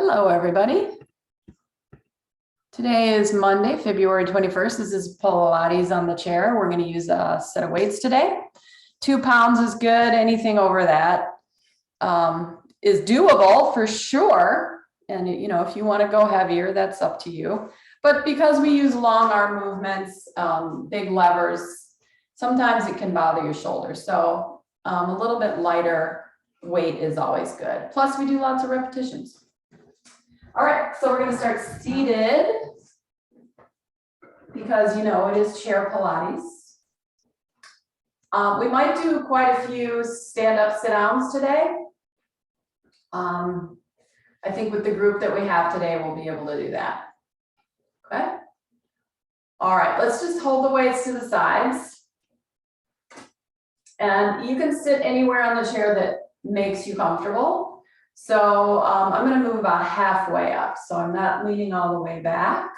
Hello, everybody. Today is Monday, February 21st. This is Pilates on the chair. We're going to use a set of weights today. 2 pounds is good. Anything over that is doable for sure. And you know, if you want to go heavier, that's up to you. But because we use long arm movements, big levers, sometimes it can bother your shoulders. So a little bit lighter weight is always good. Plus, we do lots of repetitions. All right, so we're going to start seated because, you know, it is chair Pilates. We might do quite a few stand-up sit-downs today. I think with the group that we have today, we'll be able to do that. Okay. All right, let's just hold the weights to the sides. And you can sit anywhere on the chair that makes you comfortable. So I'm going to move about halfway up. So I'm not leaning all the way back.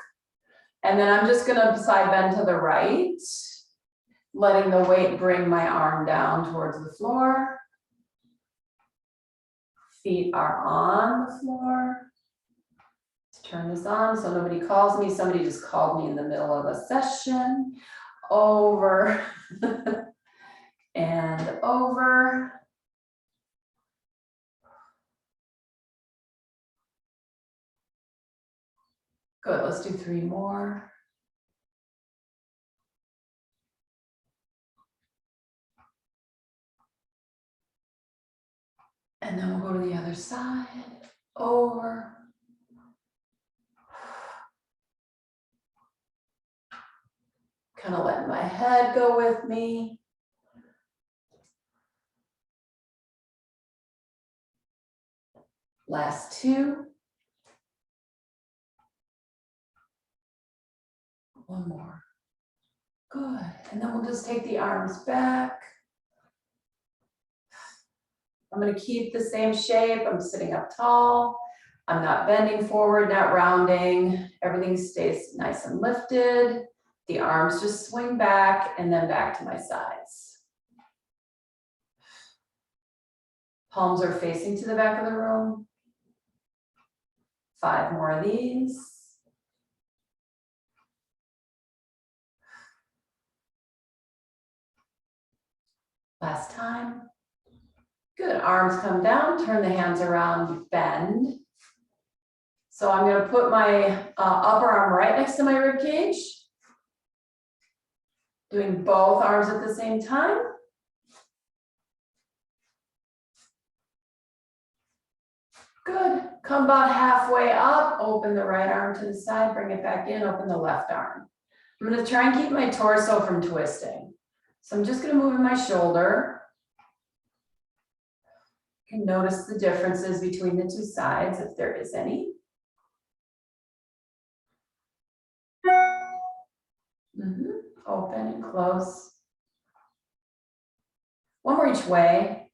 And then I'm just going to side bend to the right, letting the weight bring my arm down towards the floor. Feet are on the floor. Let's turn this on so nobody calls me. Somebody just called me in the middle of a session. Over and over. Good, let's do 3 more. And then we'll go to the other side, over. Kind of letting my head go with me. Last 2. 1 more. Good. And then we'll just take the arms back. I'm going to keep the same shape. I'm sitting up tall. I'm not bending forward, not rounding. Everything stays nice and lifted. The arms just swing back and then back to my sides. Palms are facing to the back of the room. 5 more of these. Last time. Good, arms come down, turn the hands around, bend. So I'm going to put my upper arm right next to my rib cage. Doing both arms at the same time. Good, come about halfway up, open the right arm to the side, bring it back in, open the left arm. I'm going to try and keep my torso from twisting. So I'm just going to move in my shoulder. You can notice the differences between the 2 sides, if there is any. Open and close. 1 more each way.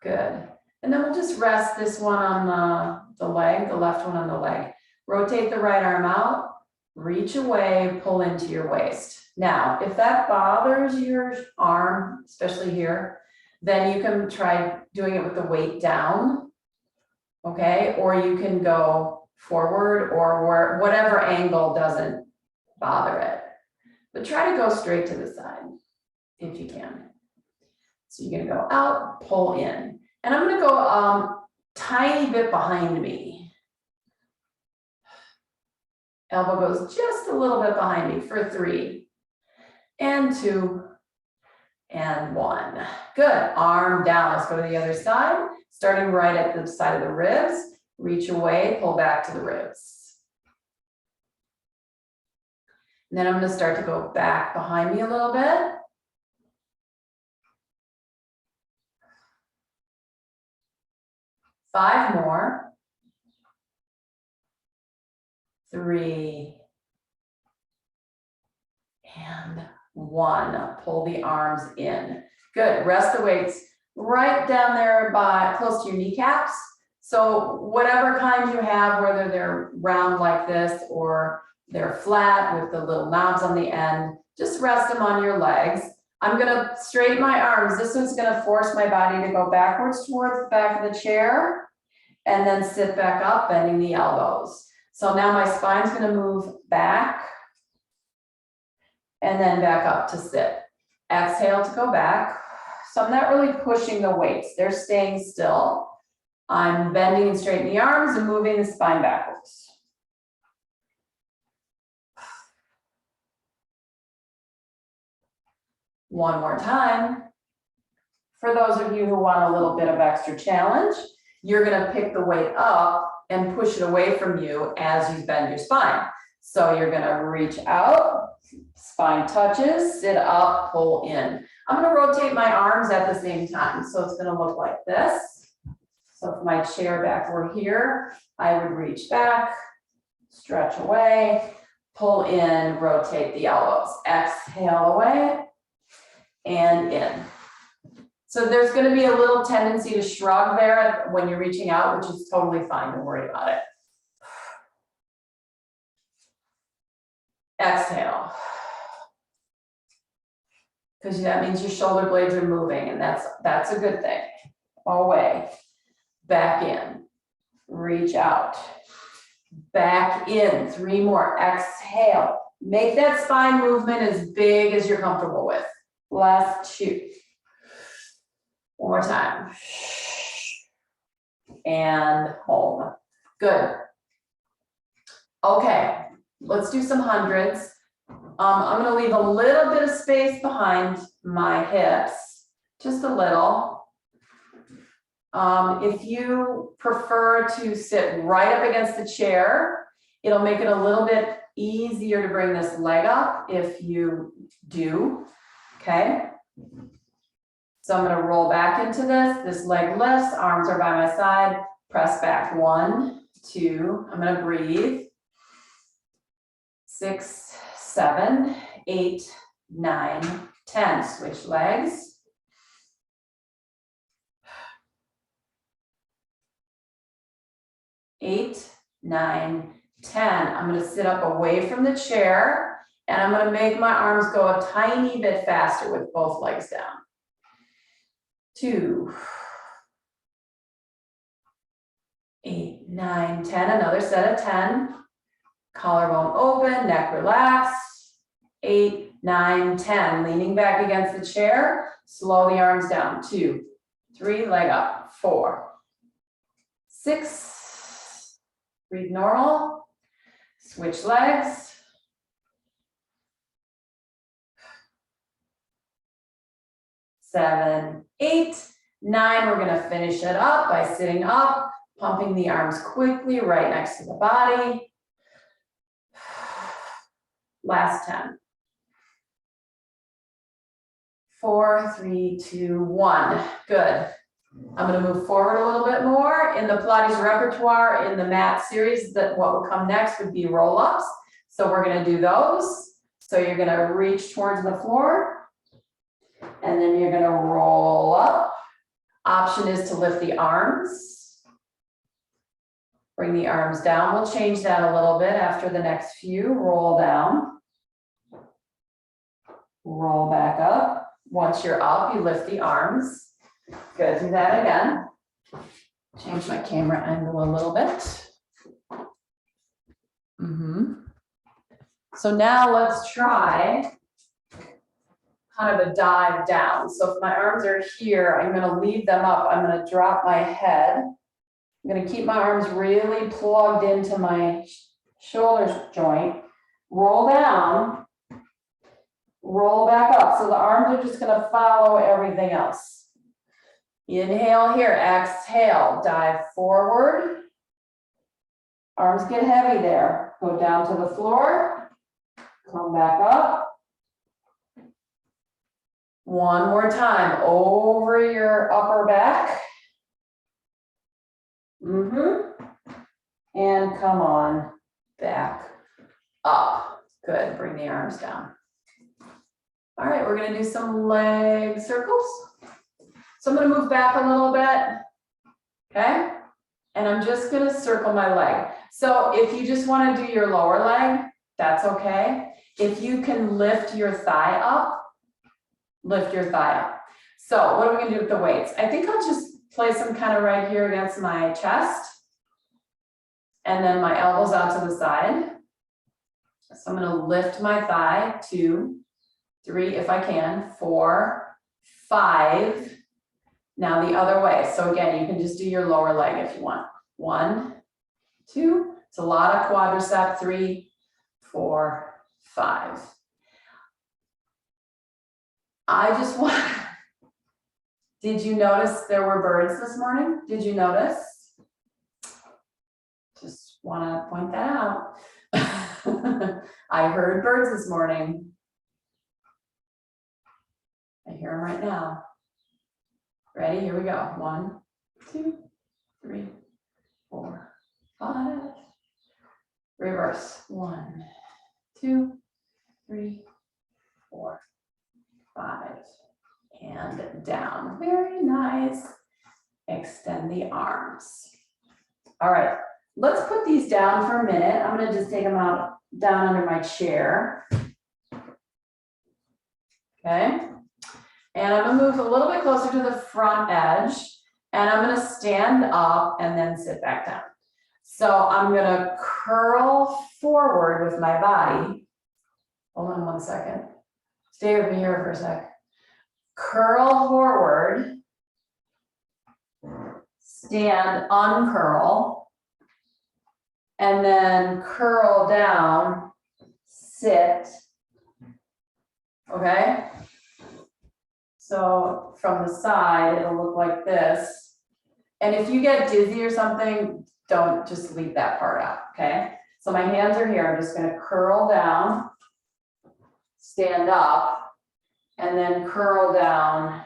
Good. And then we'll just rest this one on the leg, the left one on the leg. Rotate the right arm out, reach away, pull into your waist. Now, if that bothers your arm, especially here, then you can try doing it with the weight down, okay? Or you can go forward or whatever angle doesn't bother it. But try to go straight to the side if you can. So you're gonna go out, pull in. And I'm gonna go tiny bit behind me. Elbow goes just a little bit behind me for 3 and 2 and 1. Good, arm down. Let's go to the other side. Starting right at the side of the ribs. Reach away, pull back to the ribs. And then I'm going to start to go back behind me a little bit. Five more. 3 and 1. Pull the arms in. Good. Rest the weights right down there by close to your kneecaps. So whatever kind you have, whether they're round like this or they're flat with the little knobs on the end, just rest them on your legs. I'm going to straighten my arms. This one's going to force my body to go backwards towards the back of the chair. and then sit back up, bending the elbows. So now my spine's gonna move back and then back up to sit. Exhale to go back. So I'm not really pushing the weights, they're staying still. I'm bending and straightening the arms and moving the spine backwards. One more time. For those of you who want a little bit of extra challenge, you're gonna pick the weight up and push it away from you as you bend your spine. So you're gonna reach out, spine touches, sit up, pull in. I'm gonna rotate my arms at the same time. So it's gonna look like this. So if my chair back were here, I would reach back, stretch away, pull in, rotate the elbows. Exhale away and in. So there's going to be a little tendency to shrug there when you're reaching out, which is totally fine. Don't worry about it. Exhale. Because that means your shoulder blades are moving, and that's a good thing. Away. Back in. Reach out. Back in. 3 more. Exhale. Make that spine movement as big as you're comfortable with. Last 2. One more time. And hold. Good. Okay, let's do some hundreds. I'm going to leave a little bit of space behind my hips, just a little. If you prefer to sit right up against the chair, it'll make it a little bit easier to bring this leg up if you do. Okay. So I'm going to roll back into this leg lifts, arms are by my side, press back 1, 2, I'm going to breathe. 6, 7, 8, 9, 10, switch legs. Eight, 9, 10. I'm going to sit up away from the chair and I'm going to make my arms go a tiny bit faster with both legs down. 2, 8, 9, 10, another set of 10. Collarbone open, neck relaxed. 8, 9, 10, leaning back against the chair, slow the arms down. 2, 3, leg up. 4, 6, breathe normal, switch legs. 7, 8, 9, we're gonna finish it up by sitting up, pumping the arms quickly right next to the body. Last 10. 4, 3, 2, 1, good. I'm gonna move forward a little bit more. In the Pilates repertoire, in the mat series, that what will come next would be roll-ups. So we're gonna do those. So you're gonna reach towards the floor. And then you're going to roll up. Option is to lift the arms. Bring the arms down. We'll change that a little bit after the next few. Roll down. Roll back up. Once you're up, you lift the arms. Good. Do that again. Change my camera angle a little bit. So now let's try kind of a dive down. So if my arms are here, I'm going to leave them up. I'm going to drop my head. I'm going to keep my arms really plugged into my shoulder joint. Roll down. Roll back up. So the arms are just going to follow everything else. Inhale here. Exhale. Dive forward. Arms get heavy there. Go down to the floor. Come back up. One more time, over your upper back. And come on, back up. Good, bring the arms down. All right, we're gonna do some leg circles. So I'm gonna move back a little bit, okay? And I'm just gonna circle my leg. So if you just wanna do your lower leg, that's okay. If you can lift your thigh up, lift your thigh up. So what are we gonna do with the weights? I think I'll just place them kind of right here against my chest. And then my elbows out to the side. So I'm gonna lift my thigh, 2, 3, if I can, 4, 5. Now the other way. So again, you can just do your lower leg if you want. 1, 2, it's a lot of quadricep, 3, 4, 5. I just want, did you notice there were birds this morning? Did you notice? Just want to point that out. I heard birds this morning. I hear them right now. Ready? Here we go. 1, 2, 3, 4, 5. Reverse. 1, 2, 3, 4, 5. And down. Very nice. Extend the arms. All right. Let's put these down for a minute. I'm going to just take them out down under my chair. Okay. And I'm going to move a little bit closer to the front edge. And I'm going to stand up and then sit back down. So I'm going to curl forward with my body. Hold on 1 second. Stay with me here for a sec. Curl forward. Stand, uncurl. And then curl down, sit. Okay? So from the side, it'll look like this. And if you get dizzy or something, don't just leave that part out, okay? So my hands are here. I'm just going to curl down, stand up, and then curl down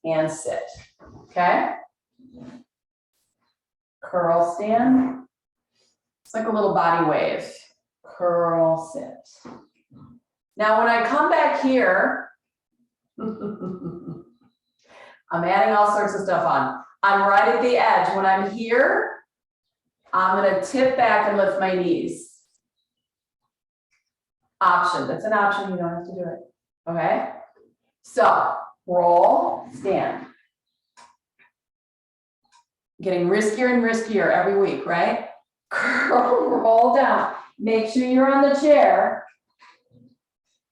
and sit, okay? Curl, stand. It's like a little body wave. Curl, sit. Now, when I come back here, I'm adding all sorts of stuff on. I'm right at the edge. When I'm here, I'm going to tip back and lift my knees. Option. That's an option. You don't have to do it. Okay? So, roll, stand. Getting riskier and riskier every week, right? Curl, roll down. Make sure you're on the chair.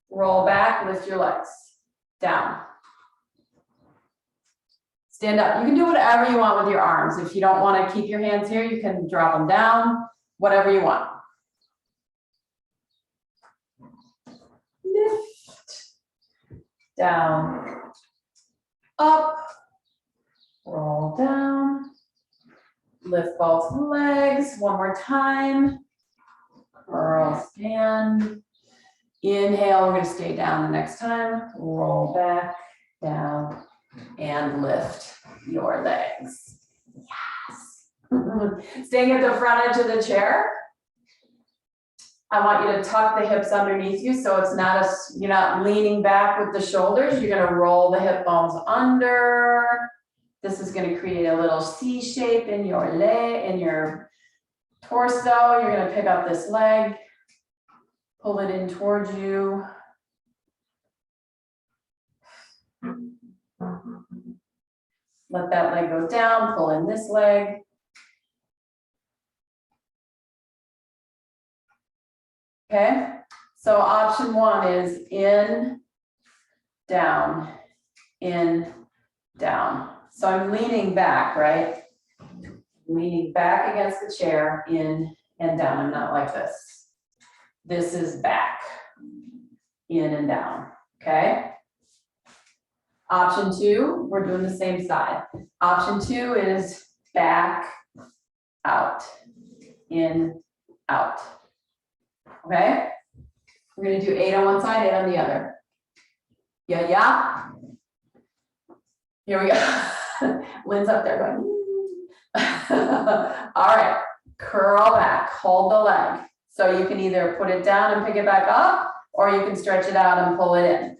Roll back, lift your legs. Down. Stand up. You can do whatever you want with your arms. If you don't want to keep your hands here, you can drop them down, whatever you want. Lift. Down. Up. Roll down. Lift both legs. One more time. Curl, stand. Inhale, we're going to stay down the next time. Roll back, down, and lift your legs. Yes. Staying at the front edge of the chair. I want you to tuck the hips underneath you so it's not you're not leaning back with the shoulders. You're going to roll the hip bones under. This is going to create a little C shape in your leg, in your torso. You're going to pick up this leg, pull it in towards you. Let that leg go down, pull in this leg. Okay, so option 1 is in, down, down. So I'm leaning back, right? Leaning back against the chair, in and down. I'm not like this. This is back, in and down, okay? Option 2, we're doing the same side. Option 2 is back, out, in, out. Okay? We're going to do 8 on one side, 8 on the other. Yeah, yeah. Here we go. Lynn's up there going. All right. Curl back. Hold the leg. So you can either put it down and pick it back up, or you can stretch it out and pull it in.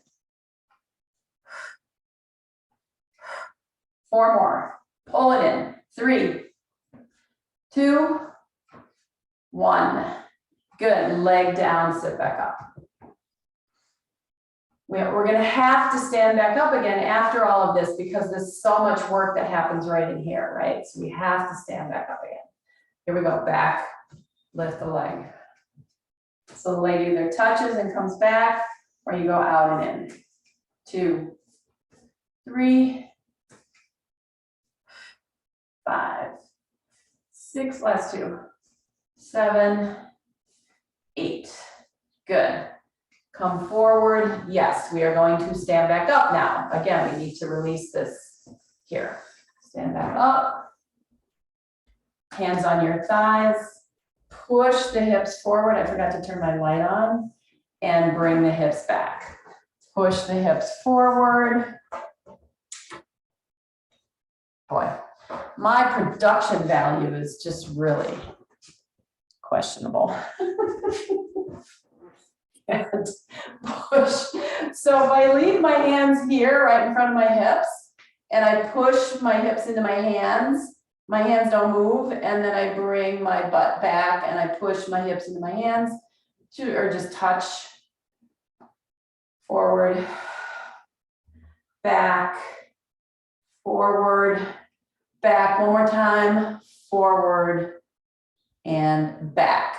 4 more. Pull it in. 3, 2, 1. Good. Leg down, sit back up. We're gonna have to stand back up again after all of this because there's so much work that happens right in here, right? So we have to stand back up again. Here we go, back, lift the leg. So the leg either touches and comes back, or you go out and in. 2, 3, 5, 6, last 2, 7, 8. Good. Come forward. Yes, we are going to stand back up now. Again, we need to release this here. Stand back up. Hands on your thighs. Push the hips forward. I forgot to turn my light on. And bring the hips back. Push the hips forward. Boy, my production value is just really questionable. And push. So if I leave my hands here right in front of my hips and I push my hips into my hands don't move, and then I bring my butt back and I push my hips into my hands or just touch forward, back, forward, back. One more time, forward and back.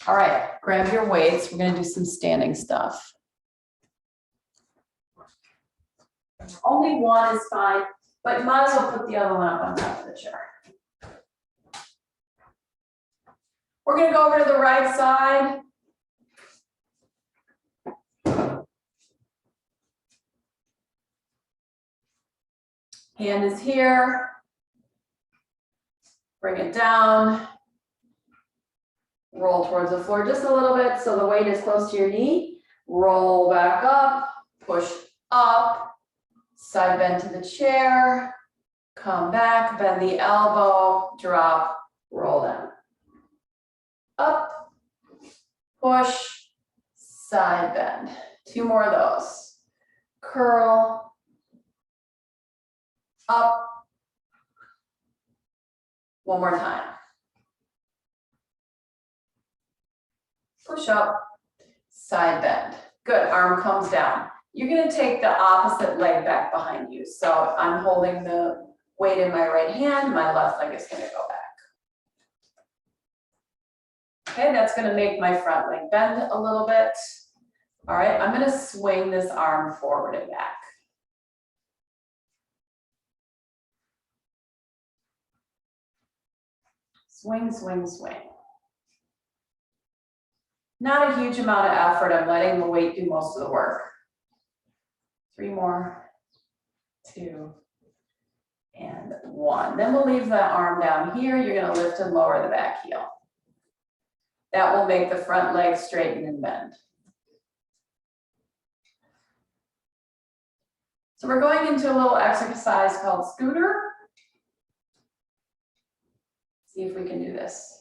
All right, grab your weights. We're going to do some standing stuff. Only one is fine, but you might as well put the other one up on top of the chair. We're going to go over to the right side. Hand is here. Bring it down. Roll towards the floor just a little bit so the weight is close to your knee. Roll back up, push up, side bend to the chair, come back, bend the elbow, drop, roll down. Up, push, side bend. 2 more of those. Curl, up. 1 more time. Push up, side bend. Good, arm comes down. You're gonna take the opposite leg back behind you. So I'm holding the weight in my right hand, my left leg is gonna go back. Okay, that's gonna make my front leg bend a little bit. All right, I'm gonna swing this arm forward and back. Swing, swing, swing. Not a huge amount of effort. I'm letting the weight do most of the work. 3 more, 2, and 1. Then we'll leave the arm down here. You're going to lift and lower the back heel. That will make the front leg straighten and bend. So we're going into a little exercise called scooter. See if we can do this.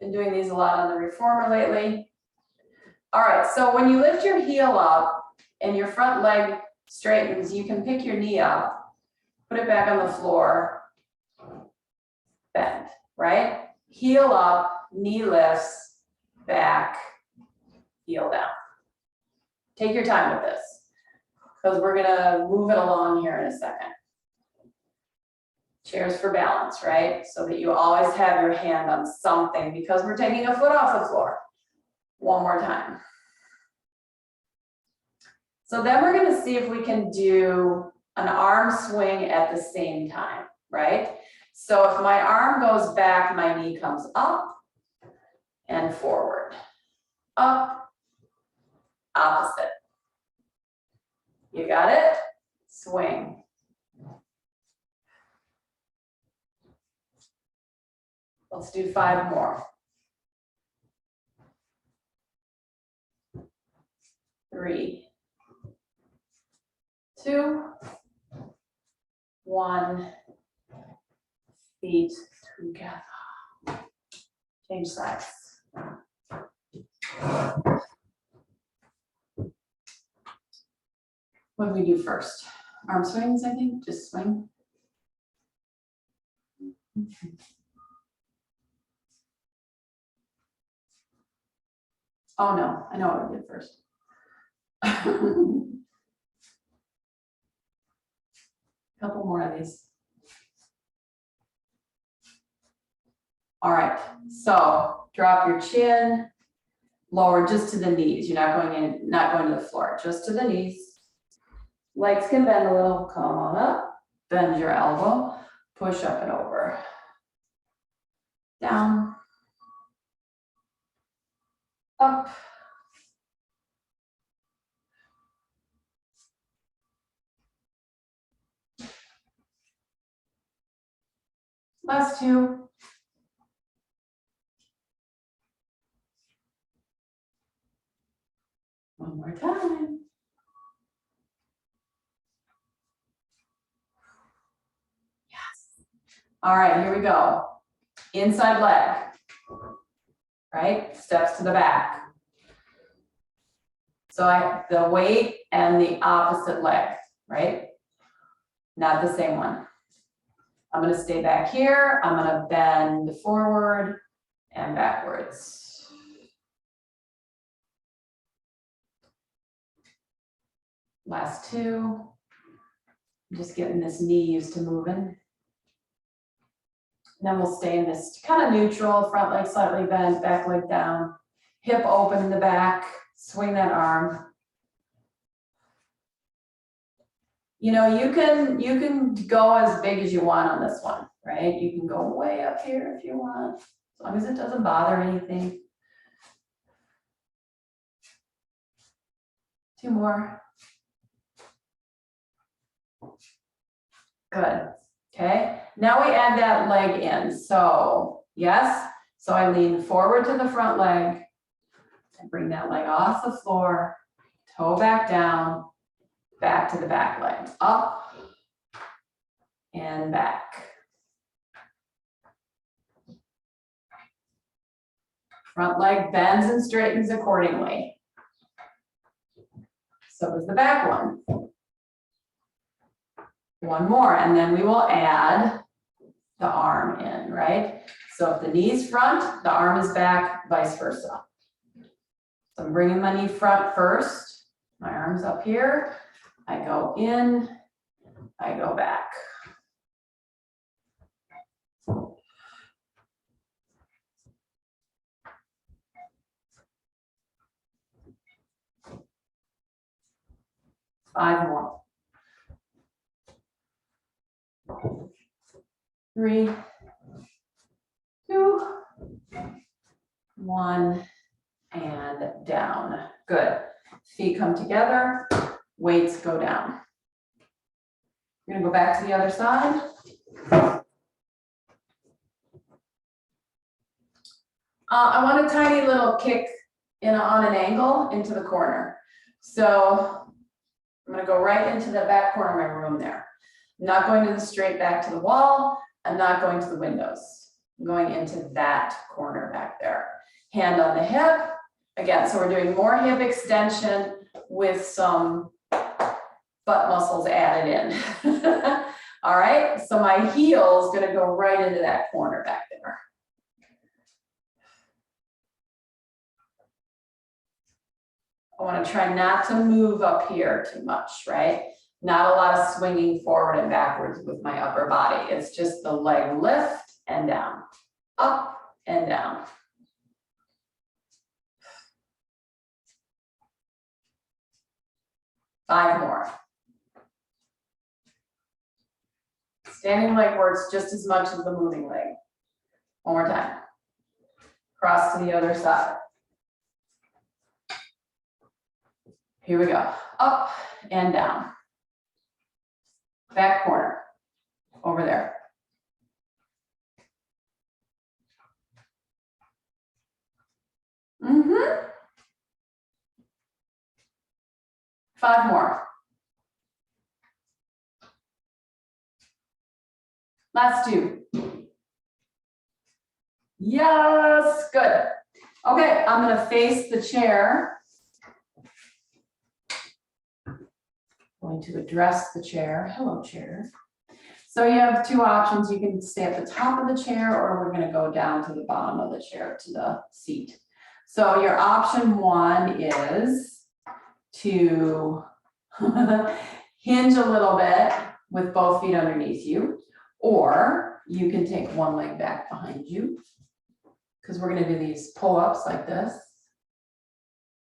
Been doing these a lot on the reformer lately. All right, so when you lift your heel up and your front leg straightens, you can pick your knee up, put it back on the floor, bend, right? Heel up, knee lifts, back, heel down. Take your time with this because we're gonna move it along here in a second. Chairs for balance, right? So that you always have your hand on something because we're taking a foot off the floor. 1 more time. So then we're going to see if we can do an arm swing at the same time, right? So if my arm goes back, my knee comes up and forward. Up, opposite. You got it? Swing. Let's do 5 more. 3, 2, 1. Feet together. Change sides. What do we do first? Arm swings, I think. Just swing. Oh no, I know what I did first. Couple more of these. All right, so drop your chin, lower just to the knees. You're not going in, not going to the floor, just to the knees. Legs can bend a little, come on up, bend your elbow, push up and over. Down, up. Last two. One more time. Yes. All right, here we go. Inside leg, right? Steps to the back. So I have the weight and the opposite leg, right? Not the same one. I'm gonna stay back here. I'm gonna bend forward and backwards. Last two. I'm just getting this knee used to moving. And then we'll stay in this kind of neutral, front leg slightly bent, back leg down, hip open in the back, swing that arm. You know, you can go as big as you want on this one, right? You can go way up here if you want, as long as it doesn't bother anything. Two more. Good. Okay, now we add that leg in. So yes, so I lean forward to the front leg and bring that leg off the floor, toe back down, back to the back leg, up and back. Front leg bends and straightens accordingly. So does the back one. One more, and then we will add the arm in, right? So if the knee's front, the arm is back, vice versa. So I'm bringing my knee front first. My arm's up here. I go in, I go back. Five more. 3, 2, 1, and down. Good. Feet come together, weights go down. We're gonna go back to the other side. I want a tiny little kick on an angle into the corner. So I'm gonna go right into the back corner of my room there. I'm not going to the straight back to the wall. I'm not going to the windows. I'm going into that corner back there. Hand on the hip. Again, so we're doing more hip extension with some butt muscles added in. All right, so my heel is gonna go right into that corner back there. I wanna try not to move up here too much, right? Not a lot of swinging forward and backwards with my upper body. It's just the leg lift and down, up and down. Five more. Standing leg works just as much as the moving leg. One more time. Cross to the other side. Here we go. Up and down. Back corner. Over there. Mm-hmm. 5 more. Last 2. Yes, good. Okay, I'm gonna face the chair. Going to address the chair. Hello, chair. So you have 2 options. You can stay at the top of the chair, or we're gonna go down to the bottom of the chair to the seat. So your option one is to hinge a little bit with both feet underneath you, or you can take one leg back behind you, because we're going to do these pull-ups like this.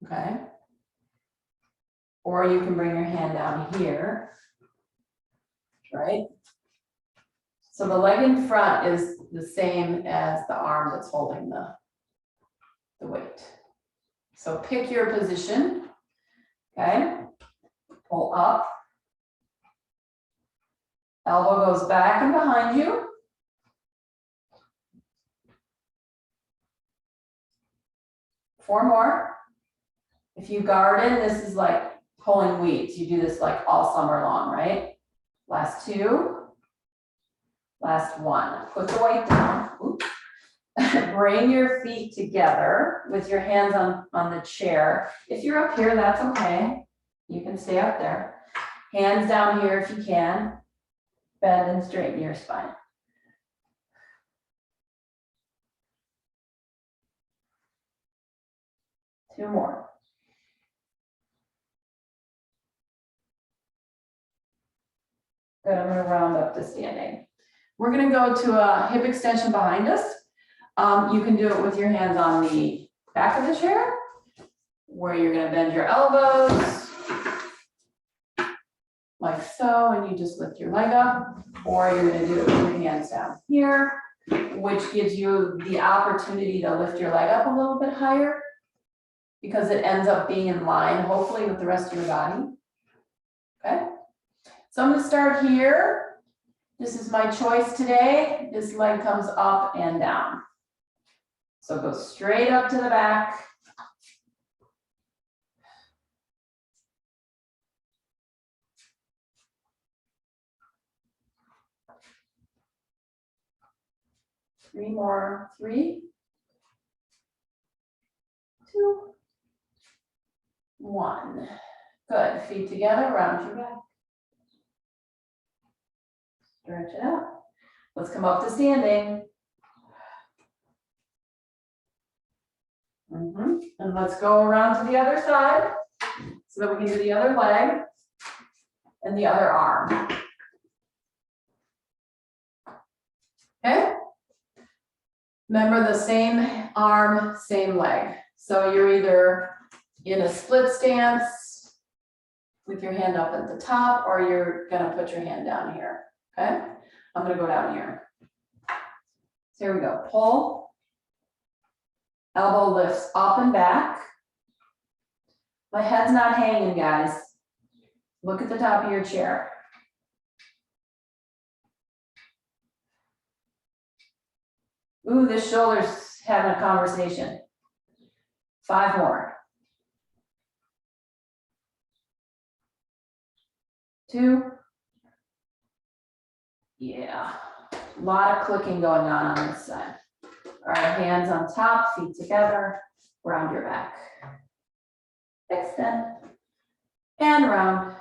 Okay. Or you can bring your hand down here, right? So the leg in front is the same as the arm that's holding the weight. So pick your position, okay? Pull up. Elbow goes back and behind you. Four more. If you garden, this is like pulling weeds. You do this like all summer long, right? Last two. Last one. Put the weight down. Oops. Bring your feet together with your hands on the chair. If you're up here, that's okay. You can stay up there. Hands down here if you can. Bend and straighten your spine. Two more. Good, I'm going to round up to standing. We're going to go to a hip extension behind us. You can do it with your hands on the back of the chair, where you're going to bend your elbows like so, and you just lift your leg up, or you're going to do it with your hands down here, which gives you the opportunity to lift your leg up a little bit higher, because it ends up being in line, hopefully, with the rest of your body. Okay, so I'm going to start here. This is my choice today. This leg comes up and down. So go straight up to the back. Three more. 3, 2, 1. Good. Feet together, round your back. Stretch it out. Let's come up to standing. And let's go around to the other side so that we can do the other leg and the other arm. Okay? Remember the same arm, same leg. So you're either in a split stance with your hand up at the top, or you're going to put your hand down here. Okay? I'm going to go down here. So here we go. Pull. Elbow lifts up and back. My head's not hanging, guys. Look at the top of your chair. Ooh, this shoulder's having a conversation. 5 more. 2. Yeah, a lot of clicking going on this side. All right, hands on top, feet together, round your back. Extend, and round,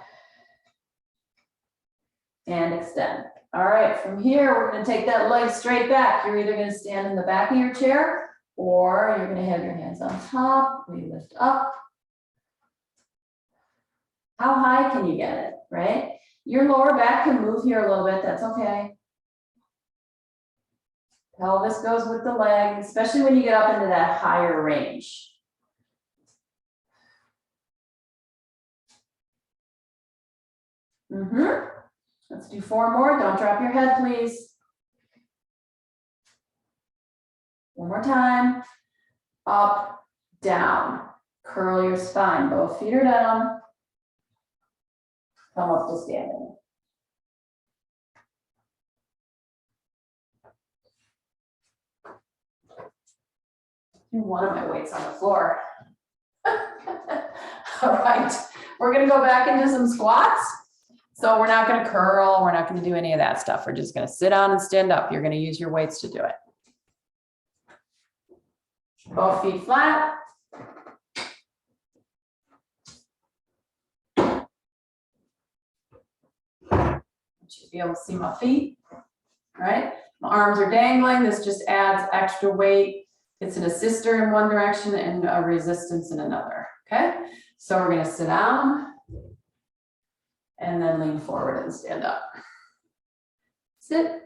and extend. All right, from here, we're going to take that leg straight back. You're either going to stand in the back of your chair, or you're going to have your hands on top. We lift up. How high can you get it, right? Your lower back can move here a little bit, that's okay. Pelvis goes with the leg, especially when you get up into that higher range. Let's do 4 more. Don't drop your head, please. One more time. Up, down. Curl your spine. Both feet are down. Come up to standing. One of my weights on the floor. All right, we're going to go back into some squats. So we're not going to curl. We're not going to do any of that stuff. We're just going to sit down and stand up. You're going to use your weights to do it. Both feet flat. You should be able to see my feet, right? My arms are dangling. This just adds extra weight It's an assister in one direction and a resistance in another, okay? So we're gonna sit down and then lean forward and stand up. Sit.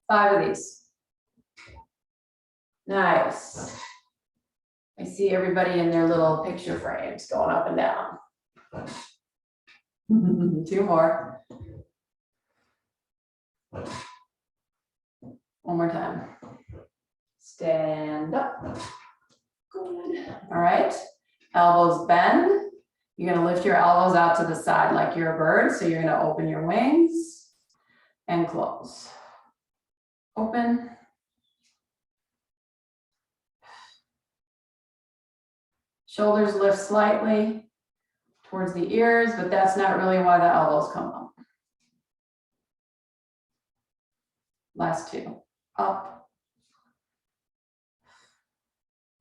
5 of these. Nice. I see everybody in their little picture frames going up and down. 2 more. One more time. Stand up. Good. All right. Elbows bend. You're going to lift your elbows out to the side like you're a bird. So you're going to open your wings and close. Open. Shoulders lift slightly towards the ears, but that's not really why the elbows come up. Last 2. Up.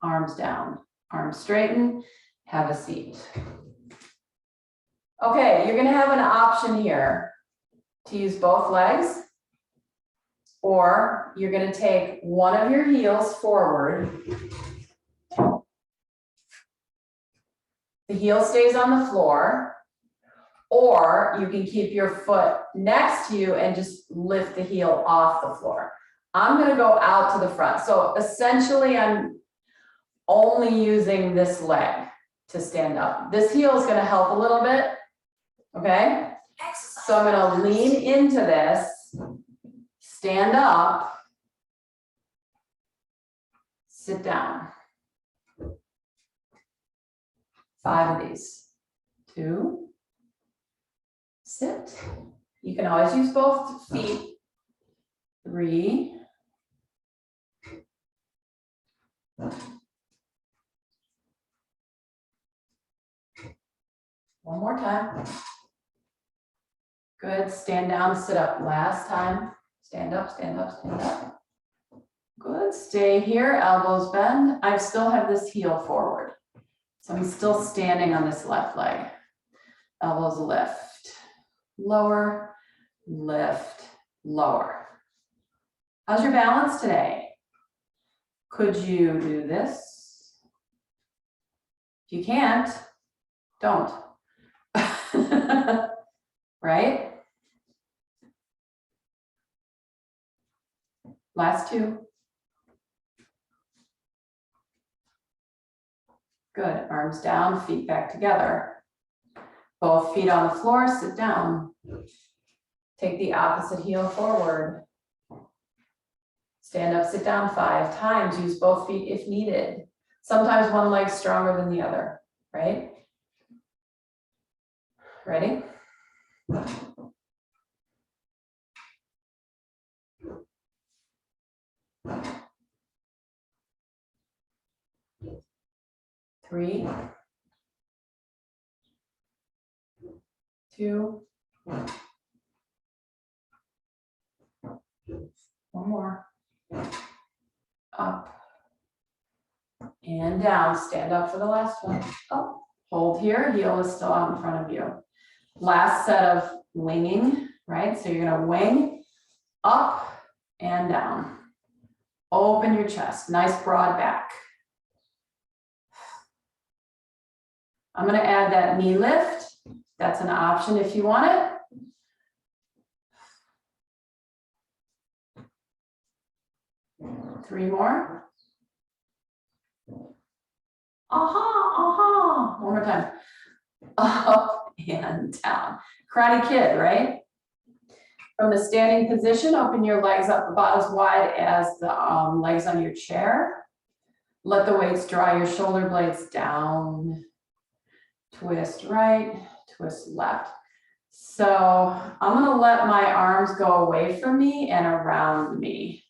Arms down. Arms straighten. Have a seat. Okay, you're going to have an option here to use both legs, or you're going to take one of your heels forward. The heel stays on the floor, or you can keep your foot next to you and just lift the heel off the floor. I'm going to go out to the front. So essentially, I'm only using this leg to stand up. This heel is going to help a little bit. Okay. So I'm going to lean into this, stand up, sit down. 5 of these. 2. Sit. You can always use both feet. 3. 1 more time. Good. Stand down, sit up. Last time. Stand up, stand up, stand up. Good. Stay here. Elbows bend. I still have this heel forward. So I'm still standing on this left leg. Elbows lift. Lower, lift, lower. How's your balance today? Could you do this? If you can't, don't. Right? Last 2. Good. Arms down, feet back together. Both feet on the floor, sit down. Take the opposite heel forward. Stand up, sit down 5 times. Use both feet if needed. Sometimes one leg's stronger than the other, right? Ready? Three, 2, 1 more. Up and down. Stand up for the last one. Up. Hold here. Heel is still out in front of you. Last set of winging, right? So you're going to wing up and down. Open your chest. Nice broad back. I'm going to add that knee lift. That's an option if you want it. Three more. One more time. Up and down. Karate Kid, right? From the standing position, open your legs up about as wide as the legs on your chair. Let the weights draw your shoulder blades down. Twist right, twist left. So I'm going to let my arms go away from me and around me.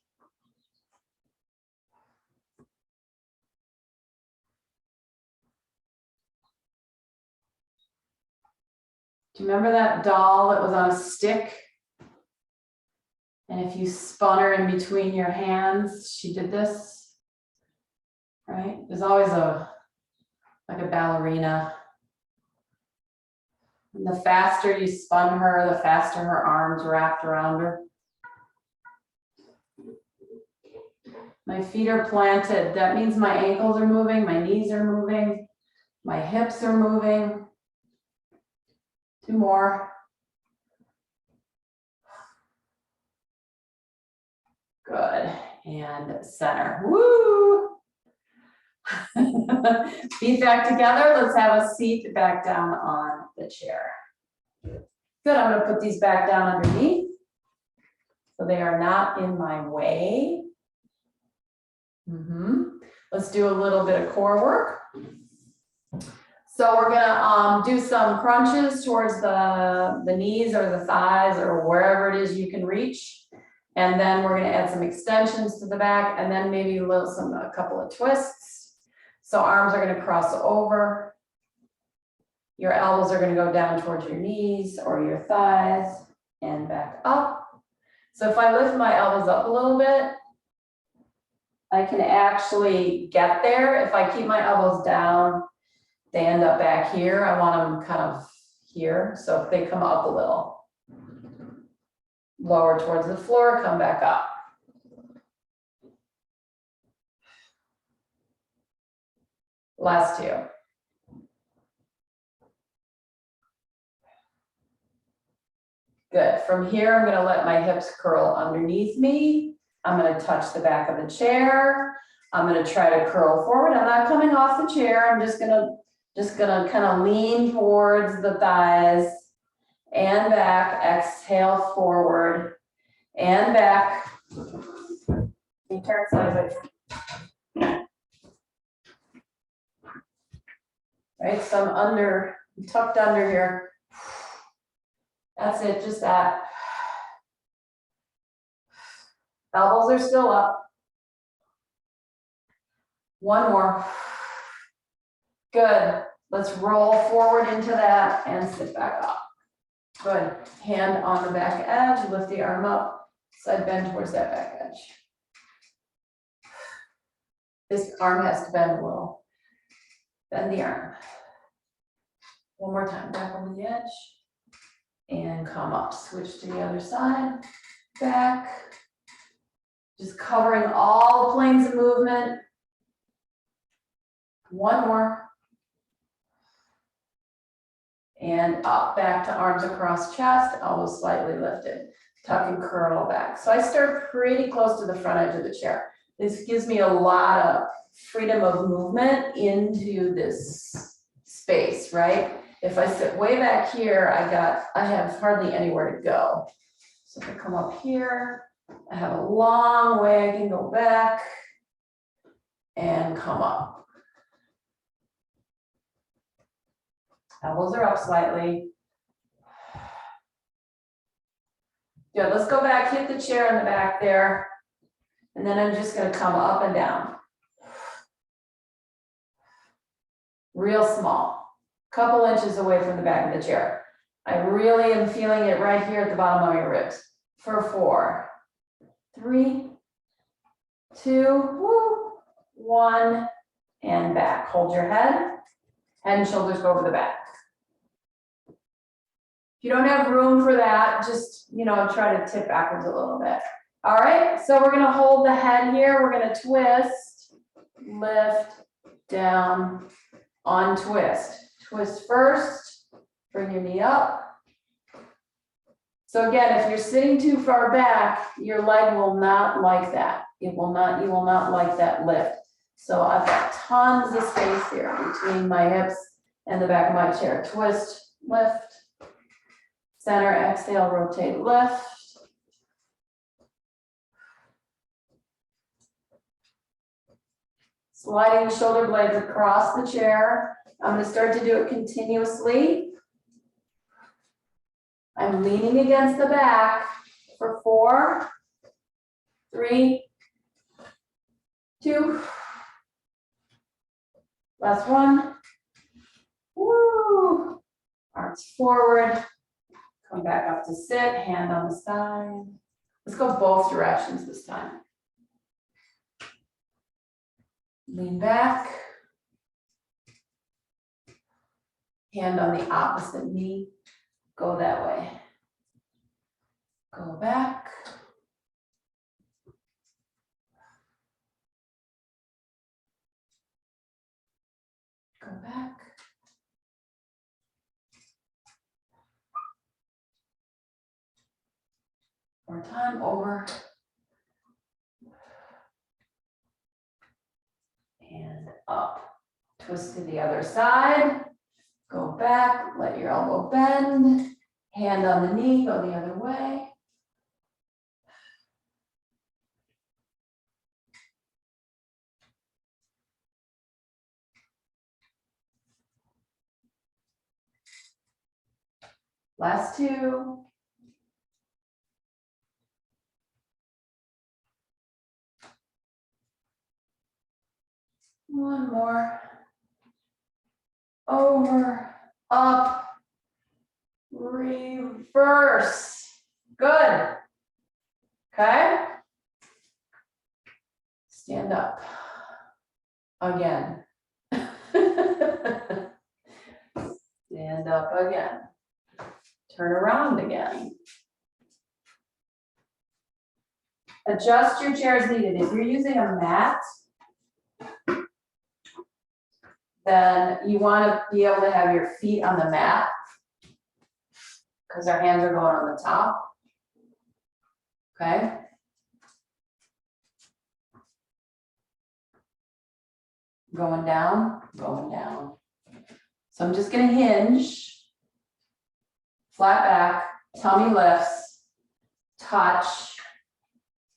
Do you remember that doll that was on a stick? And if you spun her in between your hands, she did this, right? There's always like a ballerina. And the faster you spun her, the faster her arms wrapped around her. My feet are planted. That means my ankles are moving, my knees are moving, my hips are moving. 2 more. Good. And center. Woo! Feet back together. Let's have a seat back down on the chair. Good. I'm going to put these back down underneath so they are not in my way. Let's do a little bit of core work. So we're gonna do some crunches towards the knees or the thighs or wherever it is you can reach. And then we're gonna add some extensions to the back and then maybe a couple of twists. So arms are gonna cross over. Your elbows are gonna go down towards your knees or your thighs and back up. So if I lift my elbows up a little bit, I can actually get there. If I keep my elbows down, they end up back here. I want them kind of here. So if they come up a little, lower towards the floor, come back up. Last 2. Good. From here, I'm going to let my hips curl underneath me. I'm going to touch the back of the chair. I'm going to try to curl forward. I'm not coming off the chair. I'm just gonna kind of lean towards the thighs and back. Exhale forward and back. You turn sideways. Right, so I'm tucked under here. That's it, just that. Elbows are still up. 1 more. Good. Let's roll forward into that and sit back up. Good. Hand on the back edge, lift the arm up, side bend towards that back edge. This arm has to bend a little. Bend the arm. 1 more time, back on the edge. And come up, switch to the other side, back. Just covering all the planes of movement. 1 more. And up, back to arms across chest, elbows slightly lifted. Tuck and curl back. So I start pretty close to the front edge of the chair. This gives me a lot of freedom of movement into this space, right? If I sit way back here, I have hardly anywhere to go. So if I come up here, I have a long way I can go back and come up. Elbows are up slightly. Good, let's go back, hit the chair in the back there. And then I'm just gonna come up and down. Real small, couple inches away from the back of the chair. I really am feeling it right here at the bottom of your ribs. For 4, 3, 2, 1, and back. Hold your head and shoulders go over the back. If you don't have room for that, just, try to tip backwards a little bit. All right, so we're gonna hold the head here. We're gonna twist, lift, down, untwist. Twist first, bring your knee up. So again, if you're sitting too far back, your leg will not like that. You will not like that lift. So I've got tons of space here between my hips and the back of my chair. Twist, lift. Center, exhale, rotate, lift. Sliding the shoulder blades across the chair. I'm going to start to do it continuously. I'm leaning against the back for 4, 3, 2. Last 1. Woo! Arms forward. Come back up to sit, hand on the side. Let's go both directions this time. Lean back. Hand on the opposite knee. Go that way. Go back. back. More time, over. And up. Twist to the other side. Go back, let your elbow bend. Hand on the knee, go the other way. Last two. One more. Over, up, reverse. Good. Okay. Stand up. Again. Stand up again. Turn around again. Adjust your chair as needed. If you're using a mat, then you want to be able to have your feet on the mat because our hands are going on the top. Okay. Going down, going down. So I'm just going to hinge, flat back, tummy lifts, touch,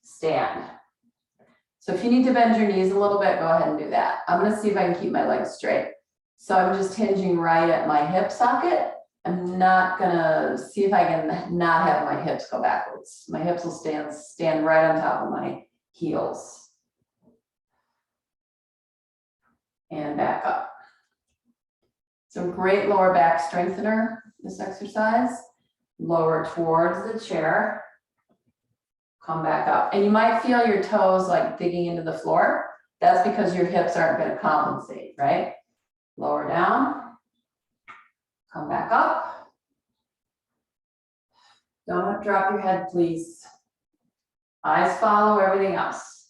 stand. So if you need to bend your knees a little bit, go ahead and do that. I'm going to see if I can keep my legs straight. So I'm just hinging right at my hip socket. I'm not going to see if I can not have my hips go backwards. My hips will stand right on top of my heels. And back up. So great lower back strengthener, this exercise. Lower towards the chair. Come back up. And you might feel your toes like digging into the floor. That's because your hips aren't going to compensate, right? Lower down. Come back up. Don't drop your head, please. Eyes follow everything else.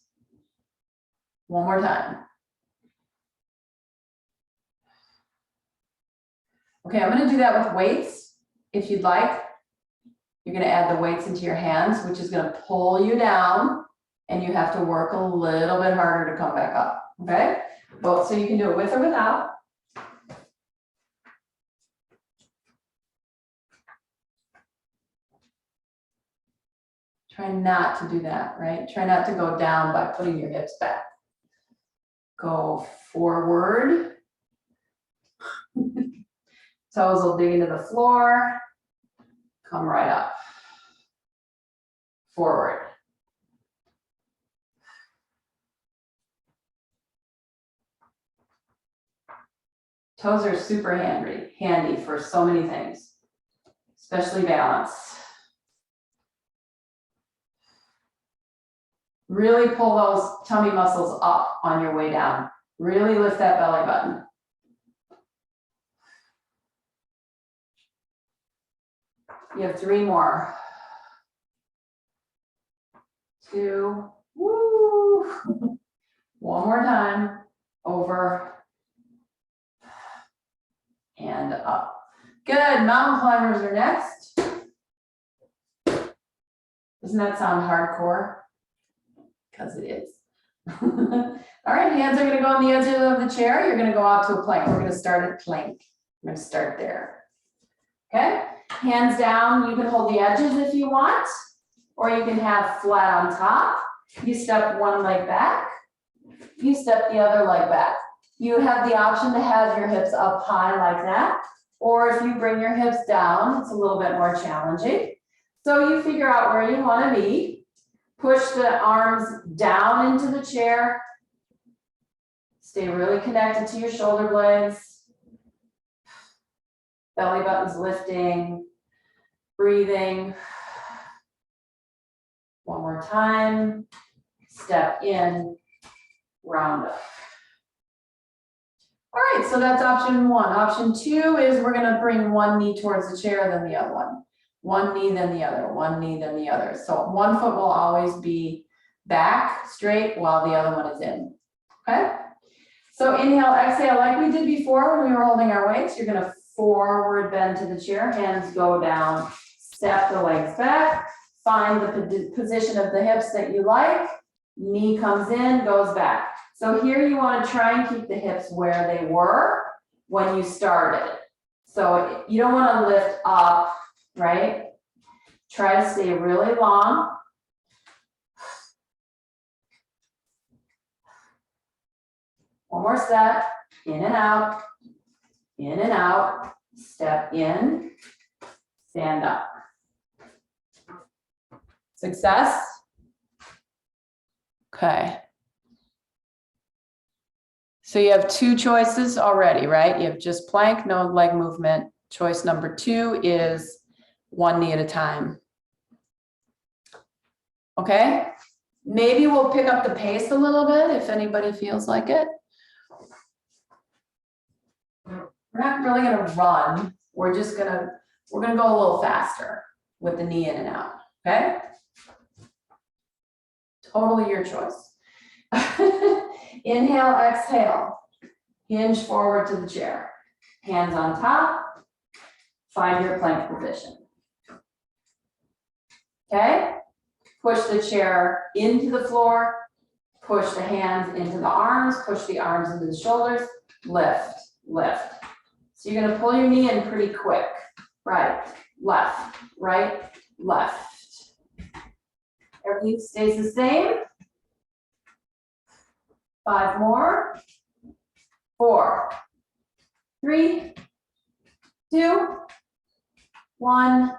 One more time. Okay, I'm going to do that with weights. If you'd like, you're going to add the weights into your hands, which is going to pull you down, and you have to work a little bit harder to come back up. Okay, well, so you can do it with or without. Try not to do that, right? Try not to go down by putting your hips back. Go forward. Toes will dig into the floor. Come right up. Forward. Toes are super handy for so many things, especially balance. Really pull those tummy muscles up on your way down. Really lift that belly button. You have 3 more. 2, woo. One more time, over and up. Good, mountain climbers are next. Doesn't that sound hardcore? Because it is. All right, hands are gonna go on the edge of the chair. You're gonna go out to a plank. We're gonna start at plank. We're gonna start there. Okay, hands down. You can hold the edges if you want, or you can have flat on top. You step one leg back. You step the other leg back. You have the option to have your hips up high like that, or if you bring your hips down, it's a little bit more challenging. So you figure out where you want to be. Push the arms down into the chair. Stay really connected to your shoulder blades. Belly button's lifting. Breathing. One more time. Step in. Round up. All right, so that's option 1. Option 2 is we're going to bring one knee towards the chair, then the other one. One knee, then the other. One knee, then the other. So one foot will always be back straight while the other one is in. Okay? So inhale, exhale, like we did before when we were holding our weights. You're gonna forward bend to the chair, hands go down, step the legs back, find the position of the hips that you like, knee comes in, goes back. So here you wanna try and keep the hips where they were when you started. So you don't wanna lift up, right? Try to stay really long. One more step, in and out, step in, stand up. Success? Okay. So you have two choices already, right? You have just plank, no leg movement. Choice number 2 is one knee at a time. Okay? Maybe we'll pick up the pace a little bit if anybody feels like it. We're not really gonna run. We're gonna go a little faster with the knee in and out, okay? Totally your choice. Inhale, exhale. Hinge forward to the chair. Hands on top. Find your plank position. Okay? Push the chair into the floor. Push the hands into the arms. Push the arms into the shoulders. Lift, lift. So you're gonna pull your knee in pretty quick. Right, left, right, left. Everything stays the same. 5 more. 4, 3, 2, 1.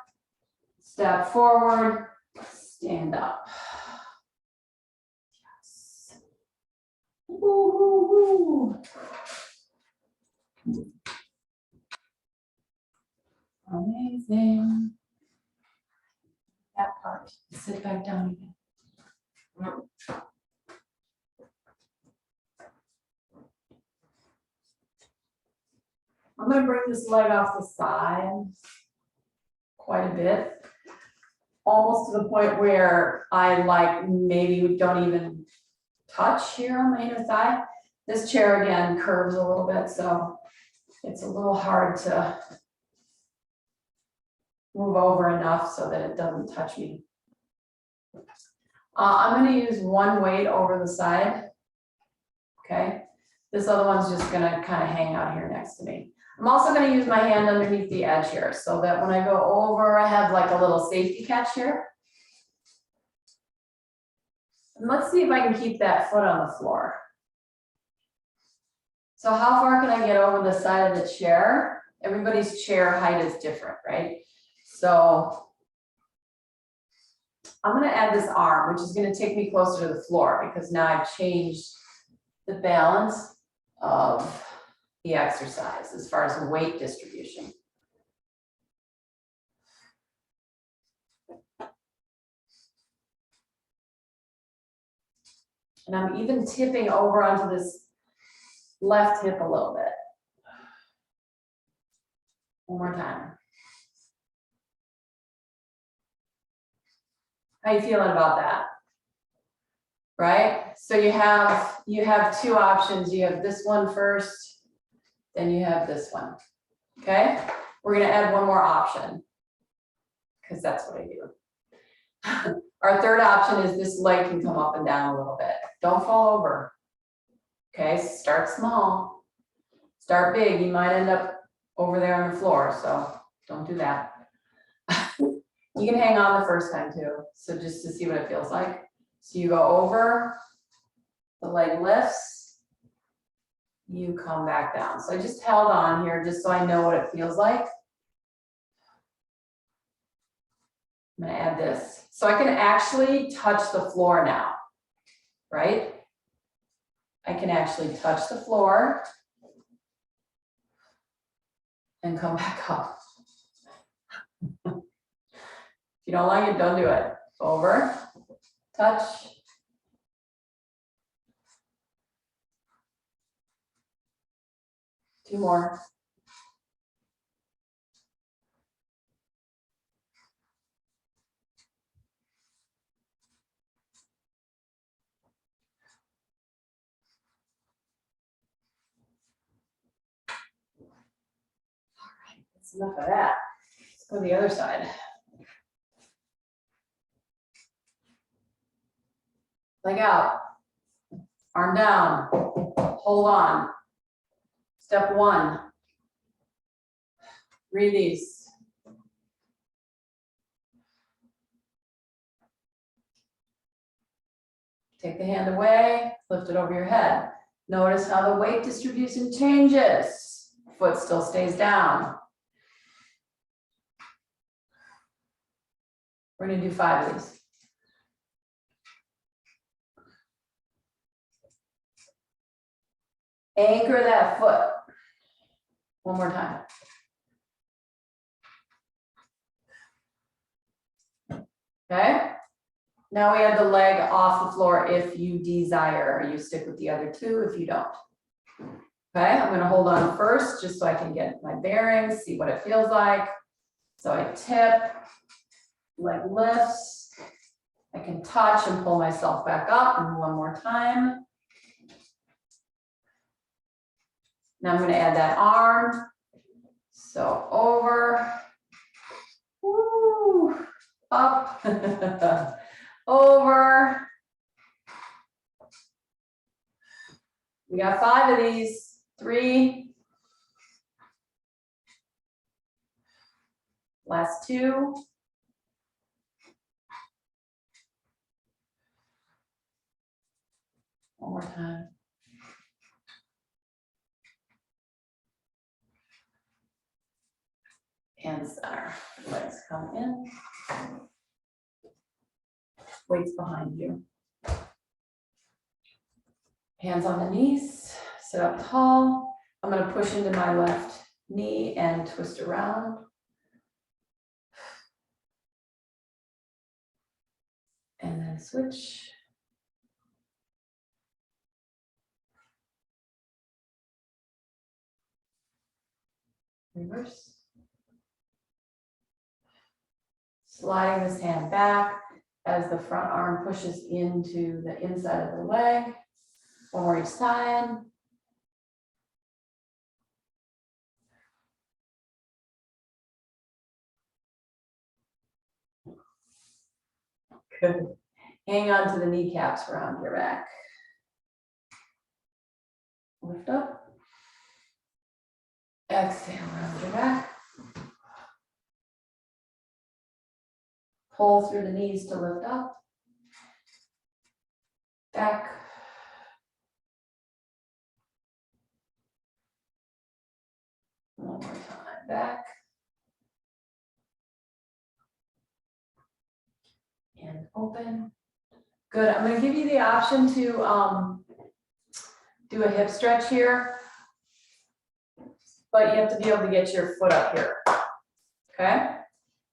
Step forward, stand up. Yes. Woo-hoo-hoo. Amazing. That part. Sit back down again. I'm going to bring this leg off the side quite a bit, almost to the point where I like maybe don't even touch here on my inner thigh. This chair again curves a little bit, so it's a little hard to move over enough so that it doesn't touch me. I'm going to use one weight over the side. Okay, this other one's just going to kind of hang out here next to me. I'm also going to use my hand underneath the edge here so that when I go over, I have like a little safety catch here. And let's see if I can keep that foot on the floor. So how far can I get over the side of the chair? Everybody's chair height is different, right? So I'm going to add this arm, which is going to take me closer to the floor because now I've changed the balance of the exercise as far as weight distribution. And I'm even tipping over onto this left hip a little bit. One more time. How you feeling about that? Right? So you have 2 options. You have this one first, then you have this one. Okay? We're going to add one more option because that's what I do. Our third option is this leg can come up and down a little bit. Don't fall over. Okay, start small. Start big. You might end up over there on the floor, so don't do that. You can hang on the first time too, so just to see what it feels like. So you go over, the leg lifts, you come back down. So I just held on here just so I know what it feels like. I'm gonna add this. So I can actually touch the floor now, right? I can actually touch the floor and come back up. If you don't like it, don't do it. Over, touch. Two more. enough of that. Let's go to the other side. Leg out, arm down, hold on. Step one. Release. Take the hand away, lift it over your head. Notice how the weight distribution changes. Foot still stays down. We're gonna do 5 of these. Anchor that foot. One more time. Okay. Now we have the leg off the floor if you desire. You stick with the other 2 if you don't. Okay, I'm going to hold on first just so I can get my bearings, see what it feels like. So I tip, leg lifts. I can touch and pull myself back up, and one more time. Now I'm going to add that arm. So over, woo, up, over. We got 5 of these. 3. Last 2. One more time. And center. Legs come in. Weights behind you. Hands on the knees. Sit up tall. I'm going to push into my left knee and twist around. And then switch. Reverse. Sliding this hand back as the front arm pushes into the inside of the leg. One more each side. Good. Hang on to the kneecaps around your back. Lift up. Exhale around your back. Pull through the knees to lift up. Back. One more time, back. And open. Good, I'm gonna give you the option to do a hip stretch here, but you have to be able to get your foot up here, okay?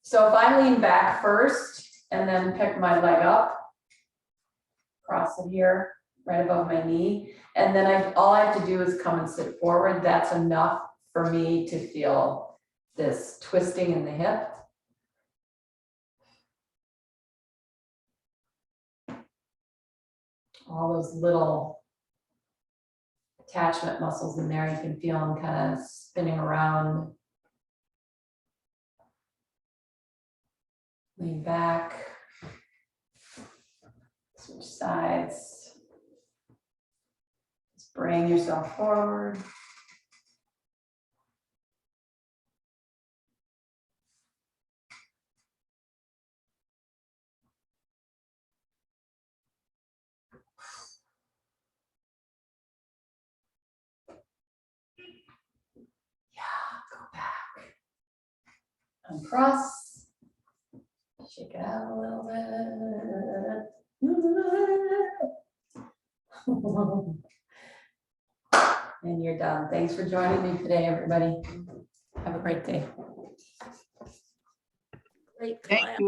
So if I lean back first and then pick my leg up, cross it here, right above my knee, and then all I have to do is come and sit forward, that's enough for me to feel this twisting in the hip. All those little attachment muscles in there, you can feel them kind of spinning around. Lean back, switch sides. Just bring yourself forward. Uncross, shake it out a little bit. And you're done. Thanks for joining me today, everybody. Have a great day. Great. Thank you.